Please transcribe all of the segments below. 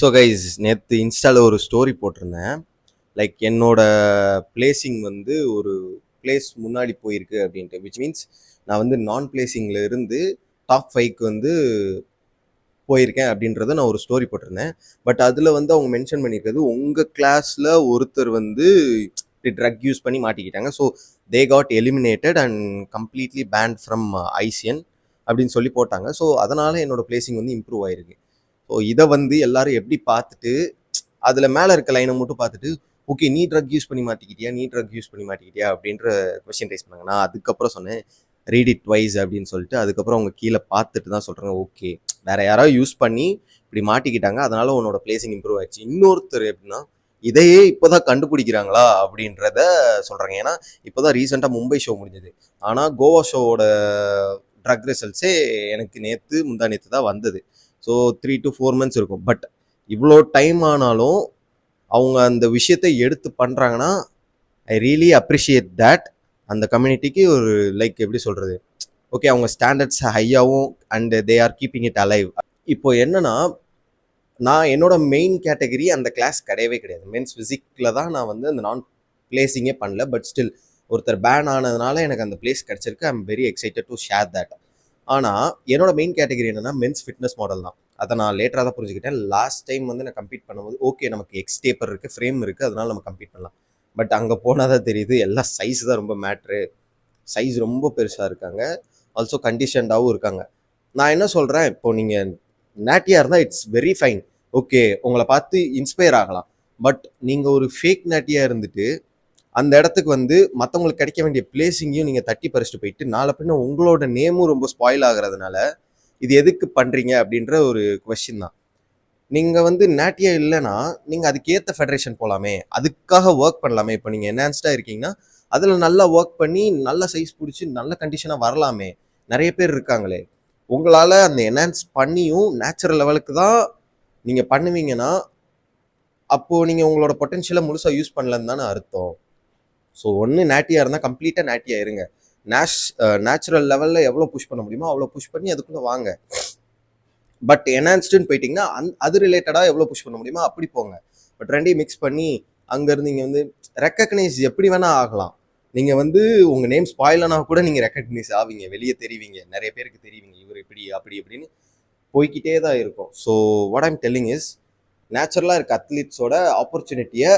So guys, நேற்று இன்ஸ்டாவில் ஒரு ஸ்டோரி போட்டிருந்தேன். லைக் என்னோட பிளேசிங் வந்து ஒரு பிளேஸ் முன்னாடி போயிருக்கு அப்படின்ட்டு, விச் மீன்ஸ் நான் வந்து நான் பிளேசிங்கில் இருந்து டாப் 5க்கு வந்து போயிருக்கேன் அப்படின்றத நான் ஒரு ஸ்டோரி போட்டிருந்தேன். பட் அதில் வந்து அவங்க மென்ஷன் பண்ணியிருக்கிறது, உங்கள் கிளாஸில் ஒருத்தர் வந்து ட்ரக் யூஸ் பண்ணி மாட்டிக்கிட்டாங்க. So they got eliminated and completely banned from ICN அப்படின்னு சொல்லி போட்டாங்க. ஸோ அதனால் என்னோட பிளேசிங் வந்து இம்ப்ரூவ் ஆயிருக்கு. ஸோ இதை வந்து எல்லாரும் எப்படி பார்த்துட்டு, அதில் மேலே இருக்க லைனை மட்டும் பார்த்துட்டு, ஓகே நீ ட்ரக் யூஸ் பண்ணி மாட்டிக்கிட்டியா அப்படின்ற கொஸ்டின் ரைஸ் பண்ணாங்க. நான் அதுக்கப்புறம் சொன்னேன், ரீட் இட் ட்வைஸ் அப்படின்னு சொல்லிட்டு. அதுக்கப்புறம் அவங்க கீழே பார்த்துட்டு தான் சொல்கிறாங்க, ஓகே வேற யாராவது யூஸ் பண்ணி இப்படி மாட்டிக்கிட்டாங்க, அதனால உன்னோட பிளேசிங் இம்ப்ரூவ் ஆயிடுச்சு. இன்னொருத்தர் எப்படின்னா, இதையே இப்போதான் கண்டுபிடிக்கிறாங்களா அப்படின்றத சொல்கிறாங்க. ஏன்னா இப்போதான் ரீசெண்டாக மும்பை ஷோ முடிஞ்சது. ஆனால் கோவா ஷோவோட ட்ரக் ரிசல்ட்ஸே எனக்கு முந்தா நேற்று தான் வந்தது. ஸோ 3 to 4 months இருக்கும். பட் இவ்வளோ டைம் ஆனாலும் அவங்க அந்த விஷயத்தை எடுத்து பண்ணுறாங்கன்னா, ஐ ரியலி அப்ரிஷியேட் தேட். அந்த கம்யூனிட்டிக்கு ஒரு லைக் எப்படி சொல்கிறது, ஓகே அவங்க ஸ்டாண்டர்ட்ஸ் ஹையாகவும் and they are keeping it alive. இப்போ என்னன்னா, நான் என்னோட மெயின் கேட்டகரி அந்த கிளாஸ் கிடையவே கிடையாது. மென்ஸ் ஃபிசிக்கில் தான் நான் வந்து அந்த நான் பிளேசிங்கே பண்ணல. பட் ஸ்டில் ஒருத்தர் பேன் ஆனதுனால எனக்கு அந்த பிளேஸ் கிடச்சிருக்கு. I am very excited to share that. ஆனால் என்னோட மெயின் கேட்டகரி என்னன்னா, மென்ஸ் ஃபிட்னஸ் மாடல் தான். அதை நான் லேட்டராக தான் புரிஞ்சுக்கிட்டேன். லாஸ்ட் டைம் வந்து நான் கம்ப்ளீட் பண்ணும்போது, ஓகே நமக்கு எக்ஸ் டேப்பர் இருக்குது, ஃப்ரேம் இருக்குது, அதனால நம்ம கம்ப்ளீட் பண்ணலாம். பட் அங்கே போனால் தான் தெரியுது, எல்லாம் சைஸ் தான் ரொம்ப மேட்ரு. சைஸ் ரொம்ப பெருசாக இருக்காங்க, ஆல்சோ கண்டிஷன்டாகவும் இருக்காங்க. நான் என்ன சொல்கிறேன், இப்போ நீங்கள் நேட்டியாக இருந்தால் இட்ஸ் வெரி ஃபைன், ஓகே உங்களை பார்த்து இன்ஸ்பயர் ஆகலாம். பட் நீங்கள் ஒரு ஃபேக் நேட்டியாக இருந்துட்டு அந்த இடத்துக்கு வந்து மற்றவங்களுக்கு கிடைக்க வேண்டிய பிளேசிங்கையும் நீங்கள் தட்டி பறிச்சுட்டு போயிட்டு, நாளை பின்ன உங்களோட நேமும் ரொம்ப ஸ்பாயில் ஆகுறதுனால இது எதுக்கு பண்ணுறீங்க அப்படின்ற ஒரு கொஸ்டின் தான். நீங்கள் வந்து நேட்டியா இல்லைன்னா நீங்கள் அதுக்கேற்ற ஃபெடரேஷன் போகலாமே, அதுக்காக ஒர்க் பண்ணலாமே. இப்போ நீங்கள் என்ஹான்ஸ்டாக இருக்கீங்கன்னா அதில் நல்லா ஒர்க் பண்ணி நல்ல சைஸ் பிடிச்சி நல்ல கண்டிஷனாக வரலாமே. நிறைய பேர் இருக்காங்களே. உங்களால் அந்த என்ஹான்ஸ் பண்ணியும் நேச்சுரல் லெவலுக்கு தான் நீங்கள் பண்ணுவீங்கன்னா, அப்போது நீங்கள் உங்களோட பொட்டென்ஷியலை முழுசாக யூஸ் பண்ணலன்னு தானே அர்த்தம். ஸோ ஒன்று நேட்டியாக இருந்தால் கம்ப்ளீட்டாக நேட்டியாக இருங்க. நேச்சுரல் லெவலில் எவ்வளோ புஷ் பண்ண முடியுமோ அவ்வளோ புஷ் பண்ணி அதுக்குள்ளே வாங்க. பட் என்ஹான்ஸ்டுன்னு போயிட்டிங்கன்னா அது ரிலேட்டடாக எவ்வளோ புஷ் பண்ண முடியுமோ அப்படி போங்க. பட் ரெண்டையும் மிக்ஸ் பண்ணி அங்கேருந்து நீங்கள் வந்து ரெக்கக்னைஸ் எப்படி வேணால் ஆகலாம். நீங்கள் வந்து உங்கள் நேம் ஸ்பாயிலனா கூட நீங்கள் ரெக்கக்னைஸ் ஆவீங்க, வெளியே தெரிவிங்க, நிறைய பேருக்கு தெரிவிங்க, இவர் இப்படி அப்படி இப்படின்னு போய்கிட்டே தான் இருக்கும். So what I'm telling is, நேச்சுரலாக இருக்க அத்லீட்ஸோட ஆப்பர்ச்சுனிட்டியை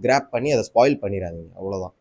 கிராப் பண்ணி அதை ஸ்பாயில் பண்ணிடாதீங்க, அவ்வளோதான்.